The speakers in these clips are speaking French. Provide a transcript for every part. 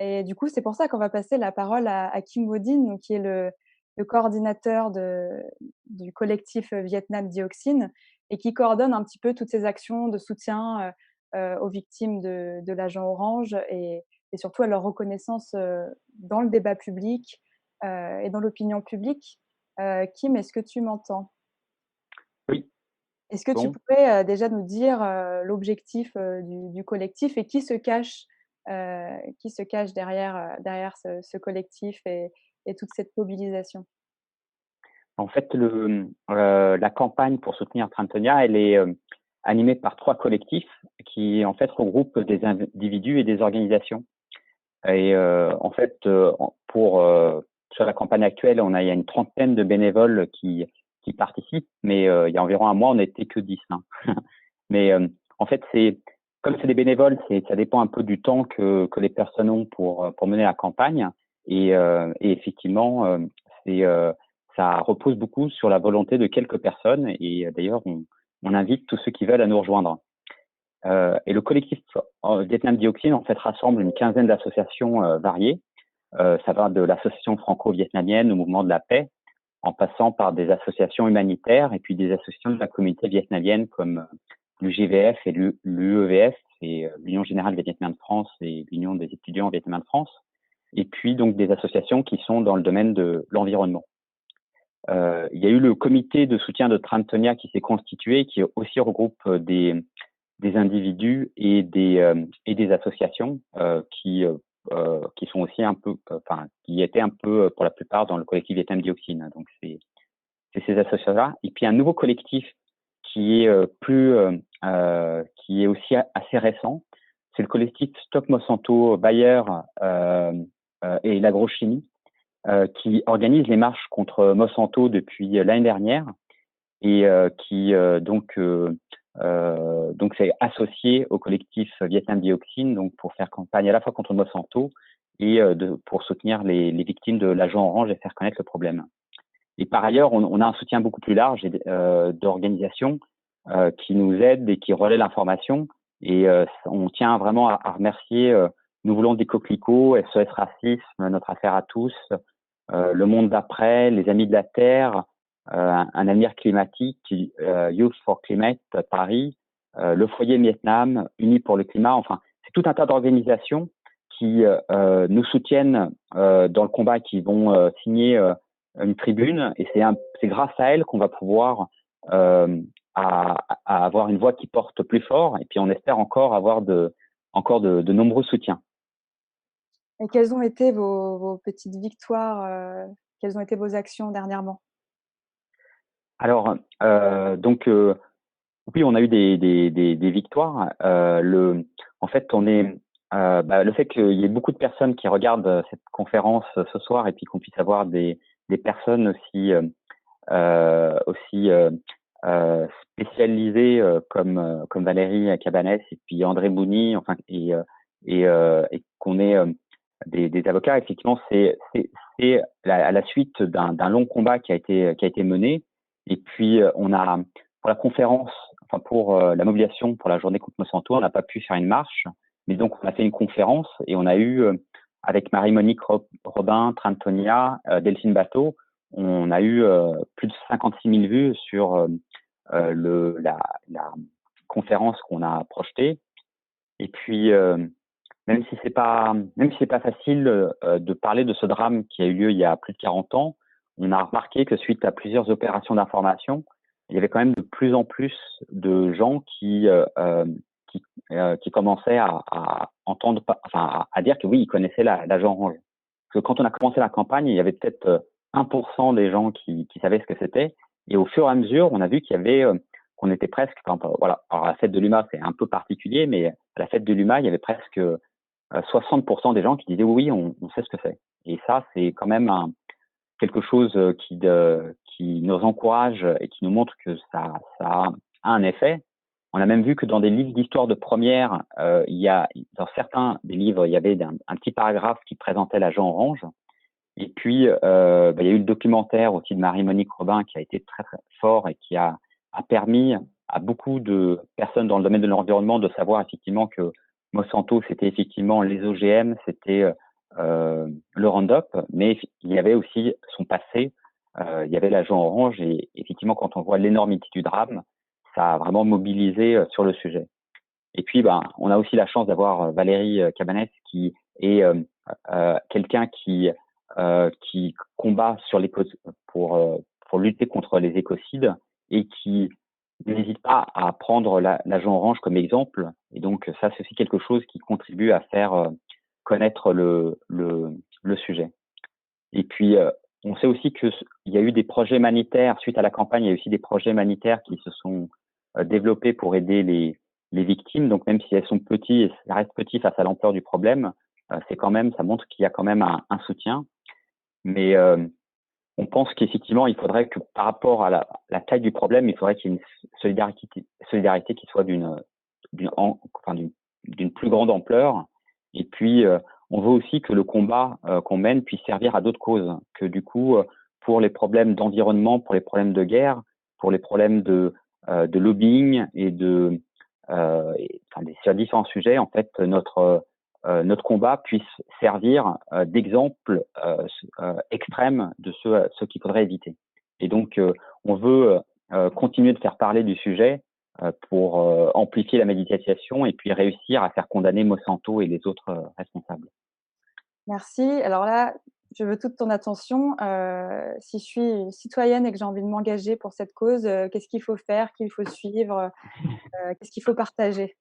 Et du coup, c'est pour ça qu'on va passer la parole à Kim Bodin, donc qui est le coordinateur du collectif, Vietnam Dioxine et qui coordonne un petit peu toutes ces actions de soutien, aux victimes de l'agent orange et surtout à leur reconnaissance, dans le débat public, et dans l'opinion publique. Kim, est-ce que tu m'entends? Oui, Est-ce que tu bon, pourrais, déjà nous dire, l'objectif, du collectif et qui se cache derrière ce collectif et toute cette mobilisation? en fait, la campagne pour soutenir Trentenia, elle est animée par 3 collectifs qui, en fait, regroupent des individus et des organisations. Et en fait, sur la campagne actuelle, il y a une trentaine de bénévoles qui participent, mais il y a environ un mois, on n'était que 10, hein. Mais en fait, comme c'est des bénévoles, ça dépend un peu du temps que les personnes ont pour mener la campagne. Et effectivement, c'est ça repose beaucoup sur la volonté de quelques personnes. Et d'ailleurs, on invite tous ceux qui veulent à nous rejoindre. Et le collectif Vietnam Dioxine, en fait, rassemble une quinzaine d'associations variées. Ça va de l'association franco-vietnamienne au mouvement de la paix, en passant par des associations humanitaires et puis des associations de la communauté vietnamienne comme l'UGVF et l'UEVF, c'est l'Union générale des Vietnamiens de France et l'Union des étudiants vietnamiens de France, et puis donc des associations qui sont dans le domaine de l'environnement. Il y a eu le comité de soutien de Trentenia qui s'est constitué, qui aussi regroupe des individus et des associations qui sont aussi un peu, enfin, qui étaient un peu pour la plupart dans le collectif Vietnam Dioxine. Donc c'est ces associations-là. Et puis un nouveau collectif qui est qui est aussi assez récent, c'est le collectif Stop Monsanto Bayer et l'agrochimie qui organise les marches contre Monsanto depuis l'année dernière et qui donc c'est associé au collectif Vietnam Dioxine, donc pour faire campagne à la fois contre Monsanto et pour soutenir les victimes de l'agent orange et faire connaître le problème. Et par ailleurs, on a un soutien beaucoup plus large d'organisations qui nous aident et qui relaient l'information. Et on tient vraiment à remercier Nous voulons des coquelicots, SOS Racisme, Notre Affaire à tous, Le Monde d'après, Les Amis de la Terre, un avenir climatique, Youth for Climate Paris, le Foyer Vietnam, Unis pour le climat. Enfin, c'est tout un tas d'organisations qui nous soutiennent dans le combat, qui vont signer une tribune. Et c'est grâce à elles qu'on va pouvoir à avoir une voix qui porte plus fort. Et puis on espère encore de nombreux soutiens. Et quelles ont été vos petites victoires, quelles ont été vos actions dernièrement? Alors, donc, oui, on a eu des victoires. En fait, le fait qu'il y ait beaucoup de personnes qui regardent cette conférence ce soir et puis qu'on puisse avoir des personnes aussi spécialisées comme Valérie Cabanès et puis André Bouni, enfin, et qu'on ait des avocats. Effectivement, c'est à la suite d'un long combat qui a été mené. Et puis, on a pour la conférence, enfin pour la mobilisation pour la journée contre Monsanto, on n'a pas pu faire une marche, mais donc on a fait une conférence et on a eu avec Marie-Monique Robin, Trantonia, Delphine Bateau, on a eu plus de 56 000 vues sur la conférence qu'on a projetée. Et puis même si c'est pas facile de parler de ce drame qui a eu lieu il y a plus de 40 ans, on a remarqué que suite à plusieurs opérations d'information, il y avait quand même de plus en plus de gens qui commençaient à entendre, enfin, à dire que oui, ils connaissaient l'agent orange. Parce que quand on a commencé la campagne, il y avait peut-être 1% des gens qui savaient ce que c'était. Et au fur et à mesure, on a vu qu'il y avait, qu'on était presque, enfin, voilà. Alors, la fête de l'UMA, c'est un peu particulier, mais à la fête de l'UMA, il y avait presque 60% des gens qui disaient oui, on sait ce que c'est. Et ça, c'est quand même quelque chose qui nous encourage et qui nous montre que ça a un effet. On a même vu que dans des livres d'histoire de première, il y a dans certains des livres, il y avait un petit paragraphe qui présentait l'agent orange. Et puis, il y a eu le documentaire aussi de Marie-Monique Robin qui a été très, très fort et qui a permis à beaucoup de personnes dans le domaine de l'environnement de savoir effectivement que Monsanto, c'était effectivement les OGM, c'était le Roundup, mais il y avait aussi son passé. Il y avait l'agent orange et effectivement, quand on voit l'énormité du drame, ça a vraiment mobilisé sur le sujet. Et puis, on a aussi la chance d'avoir Valérie Cabanès qui est quelqu'un qui combat pour lutter contre les écocides et qui n'hésite pas à prendre l'agent orange comme exemple. Et donc, ça, c'est aussi quelque chose qui contribue à faire connaître le sujet. Et puis, on sait aussi qu'il y a eu des projets humanitaires suite à la campagne. Il y a aussi des projets humanitaires qui se sont développés pour aider les victimes. Donc, même si elles sont petites, ça reste petit face à l'ampleur du problème, ça montre qu'il y a quand même un soutien. Mais on pense qu'effectivement, il faudrait que par rapport à la taille du problème, il faudrait qu'il y ait une solidarité qui soit d'une plus grande ampleur. Et puis, on veut aussi que le combat qu'on mène puisse servir à d'autres causes, que du coup, pour les problèmes d'environnement, pour les problèmes de guerre, pour les problèmes de lobbying et sur différents sujets, en fait, notre combat puisse servir d'exemple extrême de ceux qu'il faudrait éviter. Et donc, on veut continuer de faire parler du sujet pour amplifier la médiatisation et puis réussir à faire condamner Monsanto et les autres responsables. Merci. Alors là, je veux toute ton attention. Si je suis citoyenne et que j'ai envie de m'engager pour cette cause, qu'est-ce qu'il faut faire? Qui il faut suivre? Qu'est-ce qu'il faut partager?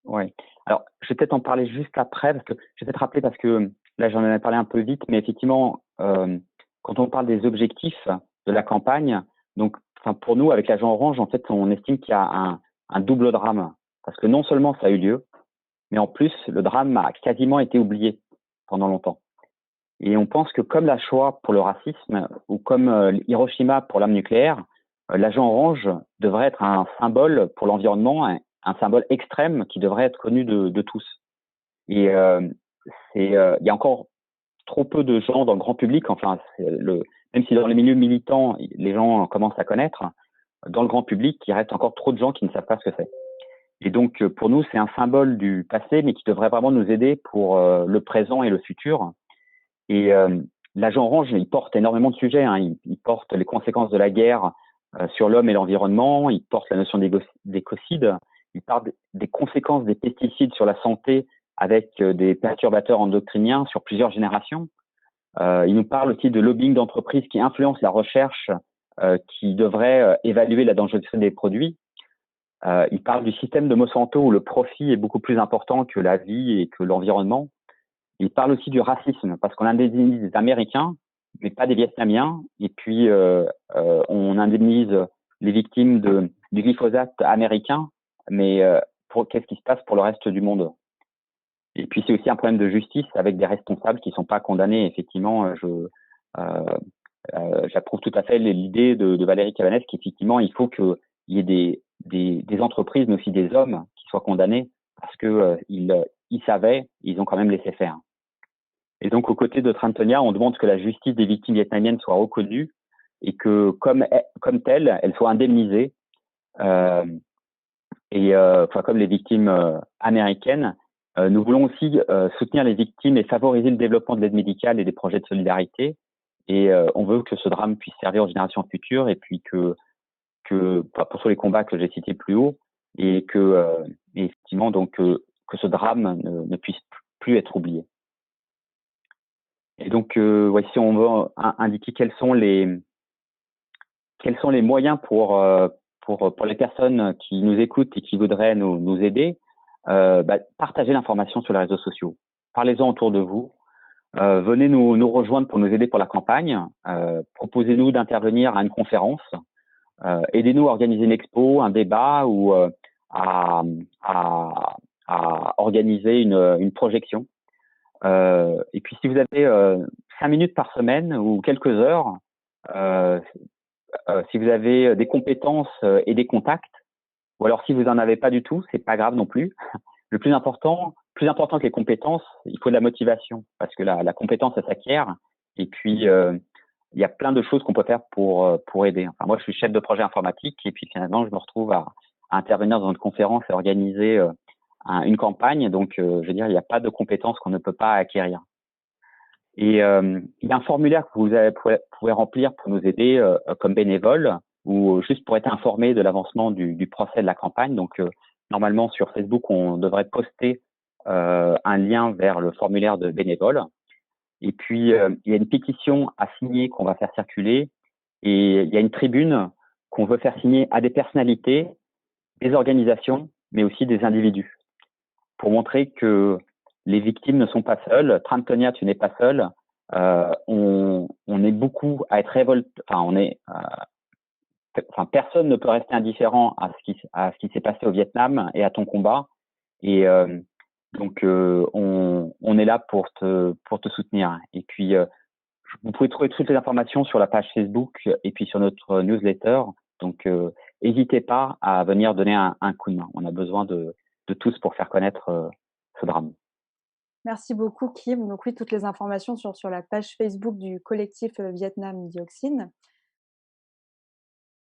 Oui. Alors, je vais peut-être en parler juste après, parce que je vais peut-être rappeler, parce que là, j'en ai parlé un peu vite, mais effectivement, quand on parle des objectifs de la campagne, donc, pour nous, avec l'agent orange, en fait, on estime qu'il y a un double drame. Parce que non seulement ça a eu lieu, mais en plus, le drame a quasiment été oublié pendant longtemps. Et on pense que comme la Shoah pour le racisme, ou comme Hiroshima pour l'arme nucléaire, l'agent orange devrait être un symbole pour l'environnement, un symbole extrême qui devrait être connu de tous. Et il y a encore trop peu de gens dans le grand public, même si dans les milieux militants, les gens commencent à connaître, dans le grand public, il reste encore trop de gens qui ne savent pas ce que c'est. Et donc, pour nous, c'est un symbole du passé, mais qui devrait vraiment nous aider pour le présent et le futur. Et l'agent orange, il porte énormément de sujets. Il porte les conséquences de la guerre sur l'homme et l'environnement. Il porte la notion d'écocide. Il parle des conséquences des pesticides sur la santé avec des perturbateurs endocriniens sur plusieurs générations. Il nous parle aussi de lobbying d'entreprises qui influencent la recherche, qui devrait évaluer la dangerosité des produits. Il parle du système de Monsanto où le profit est beaucoup plus important que la vie et que l'environnement. Il parle aussi du racisme parce qu'on indemnise des Américains, mais pas des Vietnamiens. Et puis, on indemnise les victimes du glyphosate américain, mais qu'est-ce qui se passe pour le reste du monde? Et puis, c'est aussi un problème de justice avec des responsables qui ne sont pas condamnés. Effectivement, j'approuve tout à fait l'idée de Valérie Cabanès qu'effectivement, il faut qu'il y ait des entreprises, mais aussi des hommes qui soient condamnés parce que ils savaient, ils ont quand même laissé faire. Et donc, aux côtés de Trentonia, on demande que la justice des victimes vietnamiennes soit reconnue et que, comme telle, elle soit indemnisée, comme les victimes américaines. Nous voulons aussi soutenir les victimes et favoriser le développement de l'aide médicale et des projets de solidarité. Et on veut que ce drame puisse servir aux générations futures et puis pour tous les combats que j'ai cités plus haut et effectivement, donc, que ce drame ne puisse plus être oublié. Et donc, si on veut indiquer quels sont les moyens pour les personnes qui nous écoutent et qui voudraient nous aider, partagez l'information sur les réseaux sociaux. Parlez-en autour de vous. Venez nous rejoindre pour nous aider pour la campagne. Proposez-nous d'intervenir à une conférence. Aidez-nous à organiser une expo, un débat ou à organiser une projection. Et puis, si vous avez 5 minutes par semaine ou quelques heures, si vous avez des compétences et des contacts, ou alors si vous en avez pas du tout, c'est pas grave non plus. Le plus important que les compétences, il faut de la motivation, parce que la compétence, ça s'acquiert. Et puis, il y a plein de choses qu'on peut faire pour aider. Enfin, moi, je suis chef de projet informatique, et puis finalement, je me retrouve à intervenir dans une conférence et organiser une campagne. Donc, je veux dire, il n'y a pas de compétences qu'on ne peut pas acquérir. Et il y a un formulaire que pouvez remplir pour nous aider comme bénévole ou juste pour être informé de l'avancement du procès de la campagne. Donc, normalement, sur Facebook, on devrait poster un lien vers le formulaire de bénévole. Et puis, il y a une pétition à signer qu'on va faire circuler et il y a une tribune qu'on veut faire signer à des personnalités, des organisations, mais aussi des individus pour montrer que les victimes ne sont pas seules. Trump-Tonia, tu n'es pas seul. On est beaucoup à être révolté. Personne ne peut rester indifférent à ce qui s'est passé au Vietnam et à ton combat. Et donc, on est là pour te soutenir. Et puis, vous pouvez trouver toutes les informations sur la page Facebook et puis sur notre newsletter. Donc, n'hésitez pas à venir donner un coup de main. On a besoin de tous pour faire connaître ce drame. Merci beaucoup, Kim. Donc oui, toutes les informations sur la page Facebook du collectif Vietnam Dioxine.